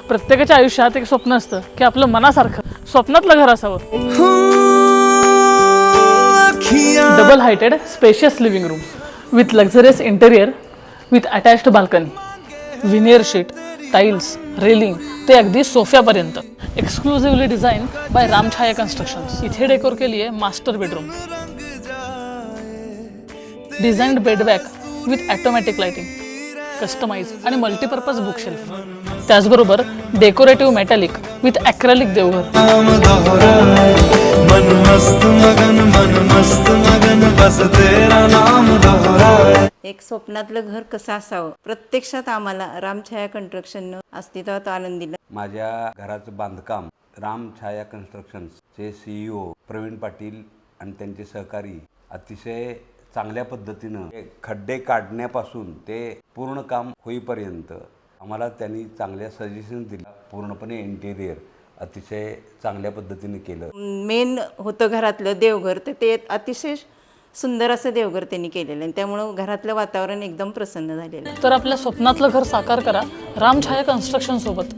प्रत्येकाच्या आयुष्यात एक स्वप्न असतं की आपलं मनासारखं स्वप्नातलं घर असावं. Double heighted spacious living room with luxurious interior with attached balcony, veneer sheet, tiles, railing ते अगदी सोफ्यापर्यंत. Exclusively design by Ramchhaya constructions. इथे डेकोर केली आहे master bedroom, designed bed back with automatic lighting, customize आणि मल्टीपर्पज बुकशेल्फ. त्याचबरोबर डेकोरेटिव्ह मेटॅलिक विथ ॲक्रेलिक देवघर. एक स्वप्नातलं घर कसं असावं, प्रत्यक्षात आम्हाला रामछाया कन्स्ट्रक्शननं अस्तित्वात आणून दिलं. माझ्या घराचं बांधकाम रामछाया कन्स्ट्रक्शन्सचे CEO प्रवीण पाटील आणि त्यांचे सहकारी अतिशय चांगल्या पद्धतीनं खड्डे काढण्यापासून ते पूर्ण काम होईपर्यंत आम्हाला त्यांनी चांगल्या सजेशन दिला. पूर्णपणे इंटेरियर अतिशय चांगल्या पद्धतीने केलं. मेन होतं घरातलं देवघर, तर ते अतिशय सुंदर असं देवघर त्यांनी केलेलं आहे. त्यामुळं घरातलं वातावरण एकदम प्रसन्न झालेलं आहे. तर आपल्या स्वप्नातलं घर साकार करा रामछाया कन्स्ट्रक्शन सोबत.